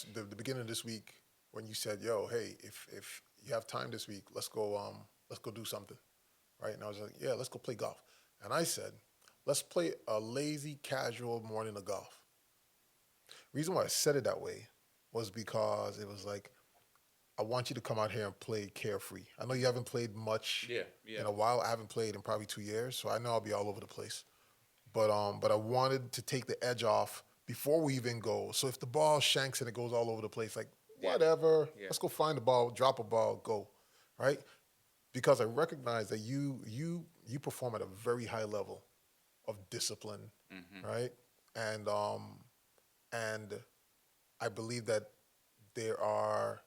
the beginning of this week when you said, "Yo, hey, if you have time this week, let's go do something." Right? And I was like, "Yeah, let's go play golf." And I said, "Let's play a lazy, casual morning of golf." Reason why I said it that way was because it was like, I want you to come out here and play carefree. I know you haven't played much Yeah, yeah, in a while. I haven't played in probably 2 years, so I know I'll be all over the place. But I wanted to take the edge off before we even go. So if the ball shanks and it goes all over the place, like yeah, whatever, yeah. let's go find the ball, drop a ball, go, right? Because I recognize that you perform at a very high level of discipline, Hmm. right? And and I believe that there are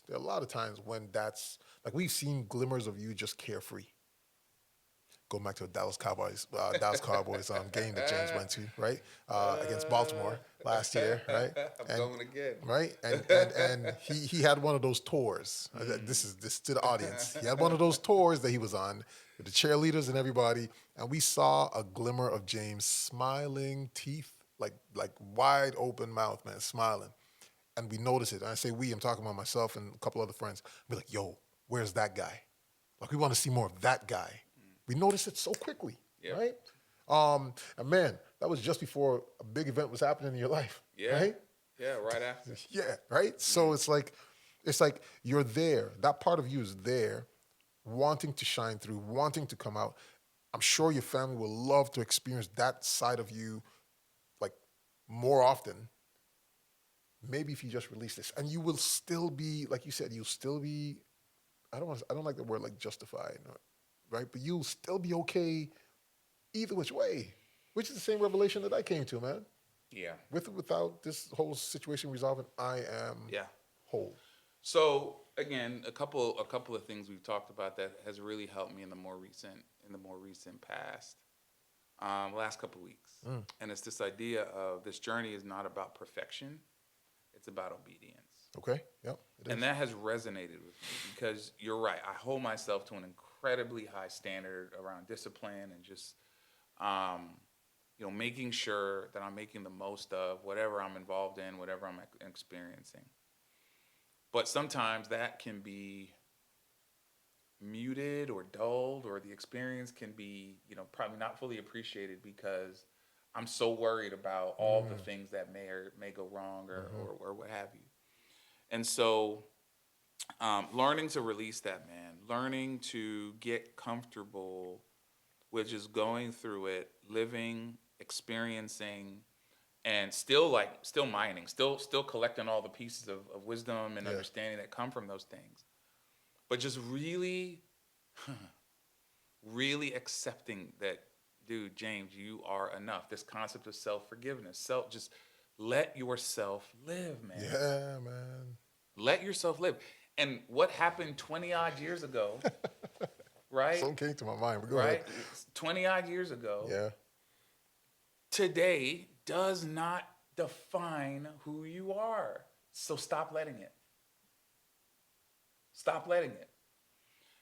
there are a lot of times when that's like we've seen glimmers of you just carefree. Go back to the Dallas Cowboys game that James went to, right? Against Baltimore last year, right? I'm And going again. right, and he had one of those tours. This to the audience. He had one of those tours that he was on with the cheerleaders and everybody, and we saw a glimmer of James smiling, teeth like wide open mouth, man, smiling. And we notice it. And I say we, I'm talking about myself and a couple other friends. We're like, yo, where's that guy? Like, we want to see more of that guy. We notice it so quickly, Yep. right? And man, that was just before a big event was happening in your life, Yeah. right? Yeah. Right after. Yeah, right. So Mm. it's like you're there. That part of you is there, wanting to shine through, wanting to come out. I'm sure your family will love to experience that side of you, like more often. Maybe if you just release this, and you will still be, like you said, you'll still be. I don't like the word like justified, right? But you'll still be okay either which way, which is the same revelation that I came to, man. Yeah. With or without this whole situation resolving, I am Yeah. whole. So again, a couple of things we've talked about that has really helped me in the more recent past, last couple of weeks, Mm, and it's this idea of this journey is not about perfection; it's about obedience, okay. Yep. It and is. that has resonated with me because you're right. I hold myself to an incredibly high standard around discipline and just um, making sure that I'm making the most of whatever I'm involved in, whatever I'm experiencing. But sometimes that can be muted or dulled, or the experience can be, probably not fully appreciated because I'm so worried about all the Mm, things that may go wrong, or, mm-hmm. or, or what have you. And so, learning to release that, man, learning to get comfortable with just going through it, living, experiencing, and still mining, still collecting all the pieces of wisdom and Yeah. understanding that come from those things, but just really really accepting that, dude, James, you are enough. This concept of self-forgiveness, just let yourself live, man. Yeah, man. Let yourself live. And what happened 20 odd years ago, right? Something came to my mind, but go ahead. Right? 20 odd years ago, Yeah. today does not define who you are. So stop letting it. Stop letting it.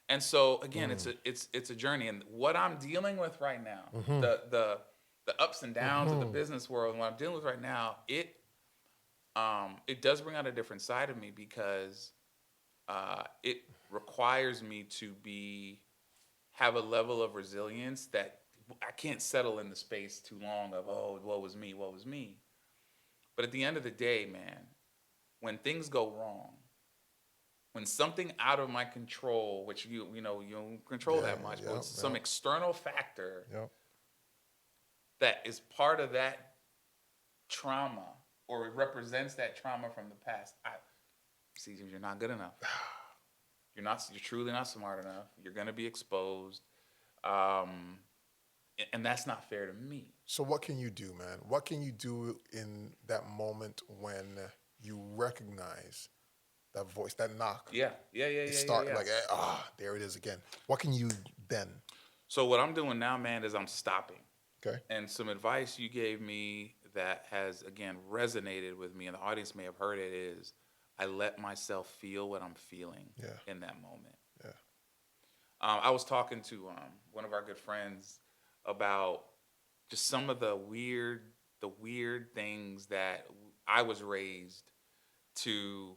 And so again, it's Mm. a journey. And what I'm dealing with right now, Mm-hmm. the ups and downs of the Mm-hmm. business world, and what I'm dealing with right now, it does bring out a different side of me because it requires me to be have a level of resilience that I can't settle in the space too long of, oh, what was me, what was me. But at the end of the day, man, when things go wrong, when something out of my control, which you don't control Yeah. that much, but Yep. it's some Yep. external factor Yep. that is part of that trauma, or it represents that trauma from the past. See, you're not good enough. You're truly not smart enough. You're gonna be exposed, um, and that's not fair to me. So what can you do, man? What can you do in that moment when you recognize that voice, that knock? Yeah, yeah, yeah, It yeah, yeah, start yeah. like, there it is again. What can you then? So what I'm doing now, man, is I'm stopping. Okay. And some advice you gave me that has again resonated with me, and the audience may have heard it, is I let myself feel what I'm feeling Yeah. in that moment. Yeah. I was talking to one of our good friends about just some of the weird things that I was raised to,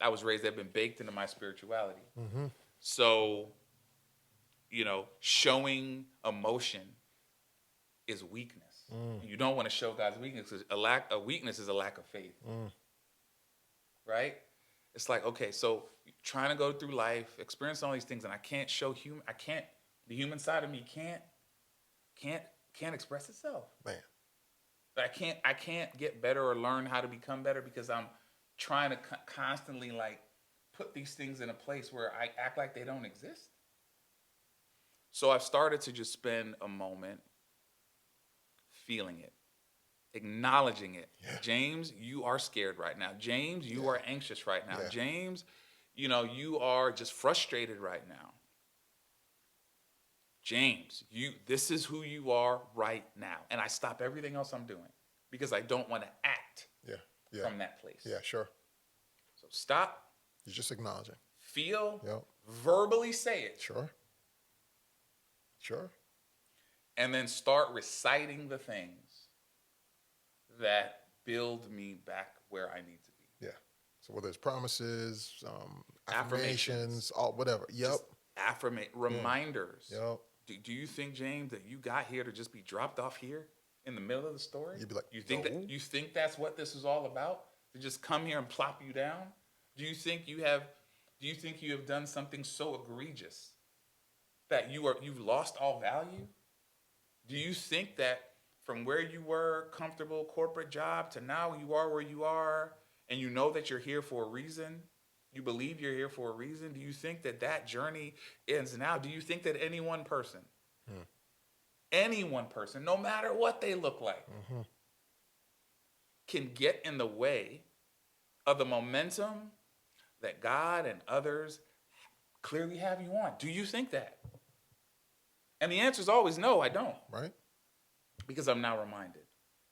they've been baked into my spirituality. Mm-hmm. So, showing emotion is weakness. Mm. You don't want to show God's weakness, 'cause a weakness is a lack of faith, Mm. right? It's like, okay, so trying to go through life, experience all these things, and the human side of me can't can't express itself. Man. I can't get better or learn how to become better because I'm trying to constantly like put these things in a place where I act like they don't exist. So I've started to just spend a moment feeling it, acknowledging it. Yeah. James, you are scared right now. James, you are anxious right now. Yeah. James, you are just frustrated right now. James, this is who you are right now. And I stop everything else I'm doing because I don't want to act from that place. Yeah, sure. So stop, You're just acknowledging. feel, Yep. verbally say it, Sure. Sure. and then start reciting the things that build me back where I need to be. Yeah. So whether it's promises, Affirmations. all whatever. Yep. Just reminders. Yep. Do you think, James, that you got here to just be dropped off here in the middle of the story? You'd be like, you no. think that's what this is all about? To just come here and plop you down? Do you think you have done something so egregious that you've lost all value? Do you think that from where you were, comfortable corporate job, to now you are where you are, and you know that you're here for a reason? You believe you're here for a reason? Do you think that journey ends now? Do you think that any one person, no matter what they look like, can get in the way of the momentum that God and others clearly have you on? Do you think that? And the answer is always no, I don't. Right? Because I'm now reminded.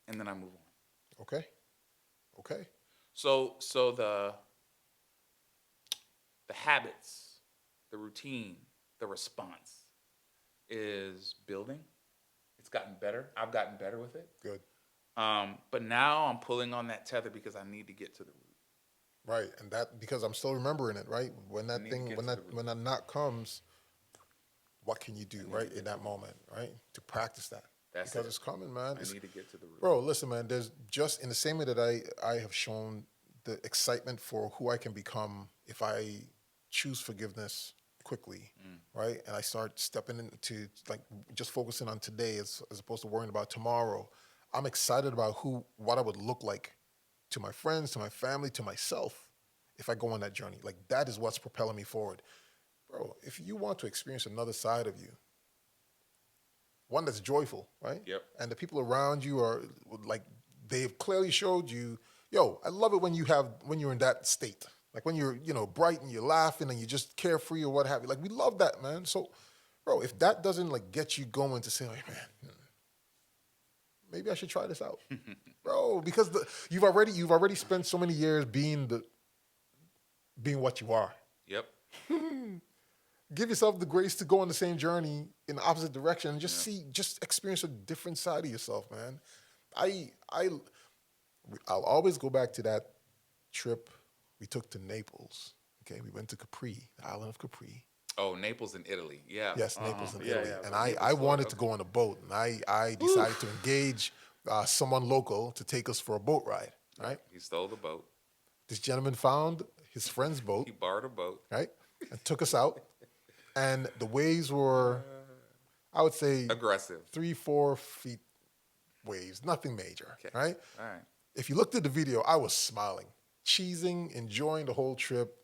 And then I move on. Okay. Okay. So the habits, the routine, the response is building. It's gotten better. I've gotten better with it. Good. But now I'm pulling on that tether because I need to get to the root. Right. And that because I'm still remembering it, right? When that knock comes, what can you do, right? In that moment, right? To practice that. Because it's coming, man. I need to get to the root. Bro, listen, man, there's just in the same way that I have shown the excitement for who I can become if I choose forgiveness quickly, right? And I start stepping into like just focusing on today as opposed to worrying about tomorrow. I'm excited about what I would look like to my friends, to my family, to myself if I go on that journey. Like that is what's propelling me forward. Bro, if you want to experience another side of you, one that's joyful, right? Yep. And the people around you are like, they've clearly showed you, yo, I love it when you're in that state. Like when you're, bright and you're laughing and you're just carefree or what have you. Like we love that, man. So, bro, if that doesn't like get you going to say, like, man, maybe I should try this out. Bro, because you've already spent so many years being what you are. Yep. Give yourself the grace to go on the same journey in the opposite direction and just experience a different side of yourself, man. I'll always go back to that trip we took to Naples. Okay, we went to Capri, the island of Capri. Oh, Naples in Italy. Yeah. Yes, Naples in Italy. Yeah. And I wanted to go on a boat, and I decided to engage someone local to take us for a boat ride, right? He stole the boat. This gentleman found his friend's boat. He borrowed a boat. Right? And took us out. And the waves were, I would say, aggressive. 3-4 feet waves, nothing major, Okay. right? All right. If you looked at the video, I was smiling, cheesing, enjoying the whole trip.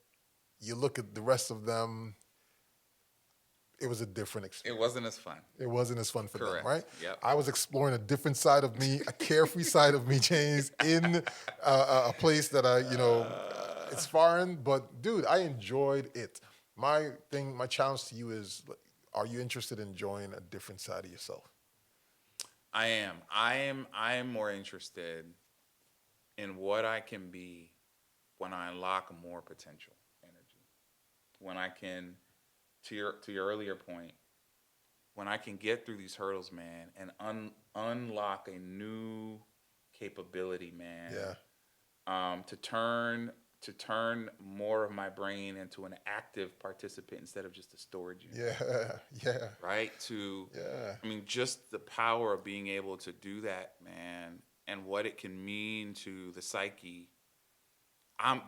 You look at the rest of them, it was a different experience. It wasn't as fun. It wasn't as fun for Correct. them, right? Yep. I was exploring a different side of me, a carefree side of me, James, in a place that it's foreign, but dude, I enjoyed it. My challenge to you is, are you interested in enjoying a different side of yourself? I am more interested in what I can be when I unlock more potential energy. When I can, to your earlier point, when I can get through these hurdles, man, and unlock a new capability, man. Yeah. To turn more of my brain into an active participant instead of just a storage unit. Yeah. Yeah. Right? To, Yeah. I mean, just the power of being able to do that, man, and what it can mean to the psyche.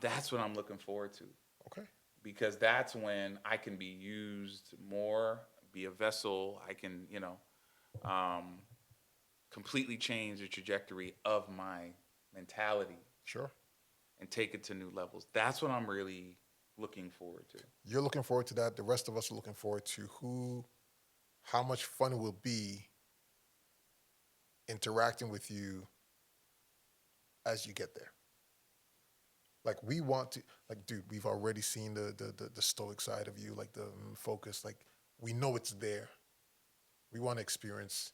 That's what I'm looking forward to, Okay. because that's when I can be used more, be a vessel. I can, um, completely change the trajectory of my mentality Sure. and take it to new levels. That's what I'm really looking forward to. You're looking forward to that. The rest of us are looking forward to how much fun it will be interacting with you as you get there. Like we want to, like, dude, we've already seen the stoic side of you, like the focus. Like we know it's there. We want to experience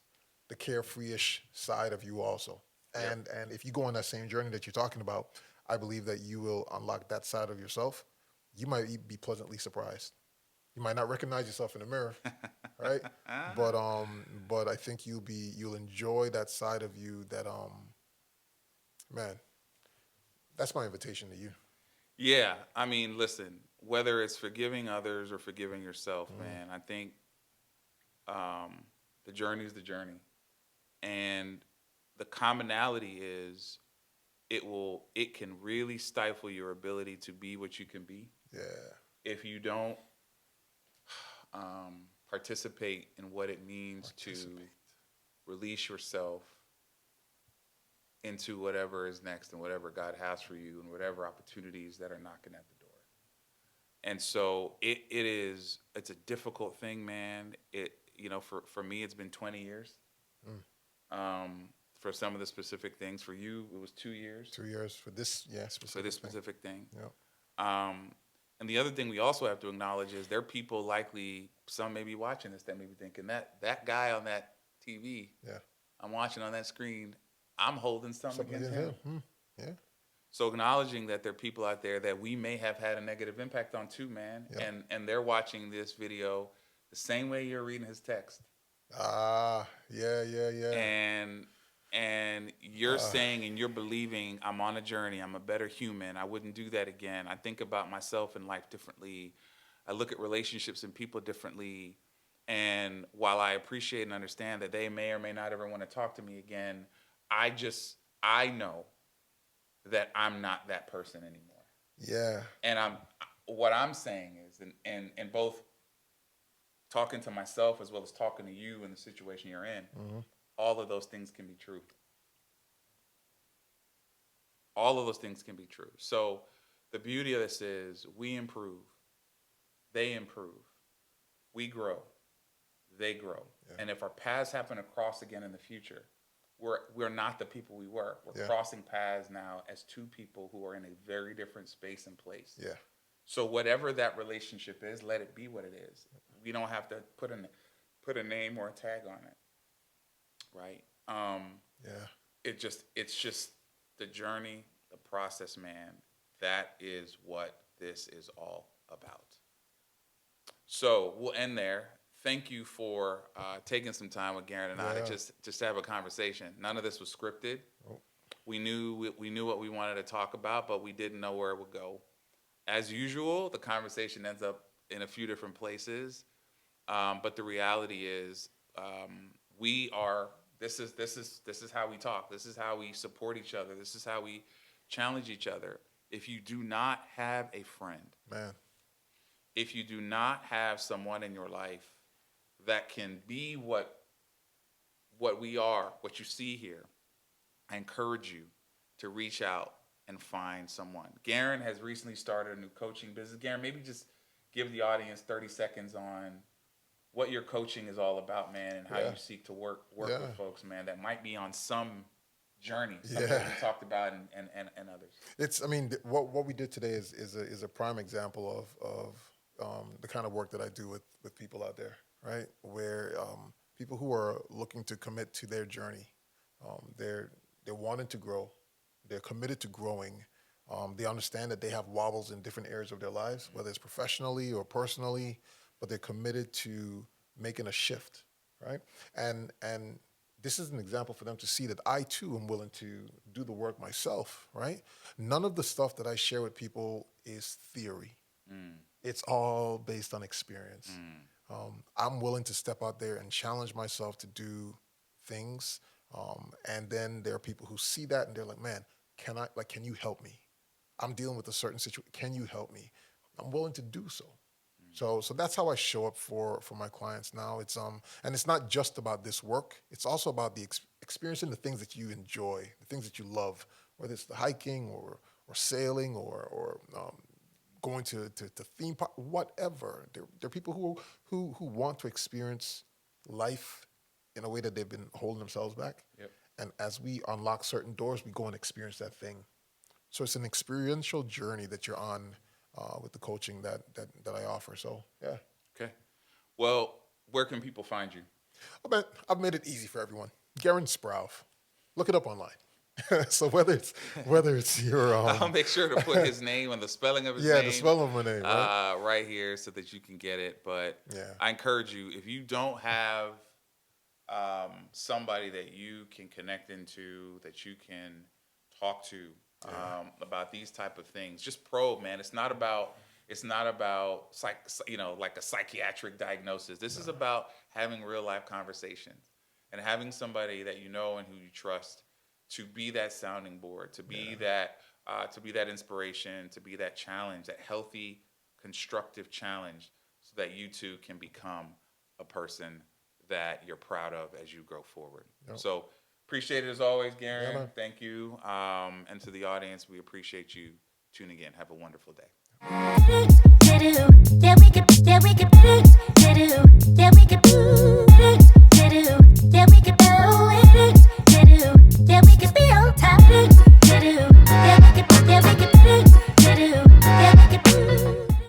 the carefree-ish side of you also. Yep. And if you go on that same journey that you're talking about, I believe that you will unlock that side of yourself. You might be pleasantly surprised. You might not recognize yourself in the mirror, right? But I think you'll enjoy that side of you that man, that's my invitation to you. Yeah, I mean, listen, whether it's forgiving others or forgiving yourself, Mm, man, I think um, the journey is the journey, and the commonality is it can really stifle your ability to be what you can be yeah, if you don't participate in what it means to participate. release yourself into whatever is next and whatever God has for you and whatever opportunities that are knocking at the door. And so it's a difficult thing, man. For me it's been 20 years. Mm, For some of the specific things, for you it was 2 years 2 years for this, yeah, for this specific thing. specific thing. Yeah, Um, and the other thing we also have to acknowledge is there are people, likely some may be watching this, that may be thinking that guy on that TV yeah. I'm watching on that screen, I'm holding something Something against against him. him. Mm, yeah, So acknowledging that there are people out there that we may have had a negative impact on too, man, yeah. and they're watching this video the same way you're reading his text, Ah, yeah, yeah, yeah. and you're Uh, saying and you're believing, I'm on a journey, I'm a better human, I wouldn't do that again, I think about myself and life differently, I look at relationships and people differently, and while I appreciate and understand that they may or may not ever want to talk to me again, I know that I'm not that person anymore. yeah. And what I'm saying is, and both talking to myself as well as talking to you in the situation you're in, Hmm. all of those things can be true. All of those things can be true. So the beauty of this is we improve, they improve, we grow, they grow. Yeah, And if our paths happen to cross again in the future, we're not the people we were. We're yeah, crossing paths now as two people who are in a very different space and place. yeah, So whatever that relationship is, let it be what it is. We don't have to put a name or a tag on it, right? yeah. It's just the journey, the process, man. That is what this is all about. So we'll end there. Thank you for taking some time with Gerren and I to Yeah. just have a conversation. None of this was scripted. Oh, We knew what we wanted to talk about, but we didn't know where it would go. As usual, the conversation ends up in a few different places. But the reality is, we are. This is how we talk. This is how we support each other. This is how we challenge each other. If you do not have a friend, man. if you do not have someone in your life that can be what we are, what you see here, I encourage you to reach out and find someone. Gerren has recently started a new coaching business. Gerren, maybe just give the audience 30 seconds on what your coaching is all about, man, and how Yeah, you seek to work yeah, with folks, man, that might be on some journey, some of what yeah. we talked about, and others. It's. I mean, what we did today is a prime example of the kind of work that I do with people out there, right? Where people who are looking to commit to their journey, they're wanting to grow, they're committed to growing. They understand that they have wobbles in different areas of their lives, whether it's professionally or personally, but they're committed to making a shift, right? And this is an example for them to see that I too am willing to do the work myself, right? None of the stuff that I share with people is theory. Mm, It's all based on experience. mm, I'm willing to step out there and challenge myself to do things. And then there are people who see that and they're like, man, can you help me? I'm dealing with a certain situation. Can you help me? I'm willing to do so. So that's how I show up for my clients now. And it's not just about this work. It's also about the experiencing the things that you enjoy, the things that you love, whether it's the hiking or sailing or going to theme park, whatever. There are people who want to experience life in a way that they've been holding themselves back. yep. And as we unlock certain doors, we go and experience that thing. So it's an experiential journey that you're on with the coaching that I offer. So yeah, Okay. Well, where can people find you? I've made it easy for everyone. Gerren Sprouf, look it up online. So whether it's your I'll make sure to put his name and the spelling of his yeah, name the spelling of my name, right? right here so that you can get it. But Yeah, I encourage you, if you don't have somebody that you can connect into, that you can talk to about these type of things, just probe, man. It's not about like a psychiatric diagnosis. This is about having real life conversations and having somebody that you know and who you trust to be that sounding board, to be that inspiration, to be that challenge, that healthy, constructive challenge, so that you too can become a person that you're proud of as you grow forward. Yep. So appreciate it as always, Yeah, Gerren. man. Thank you. And to the audience, we appreciate you tuning in. Have a wonderful day.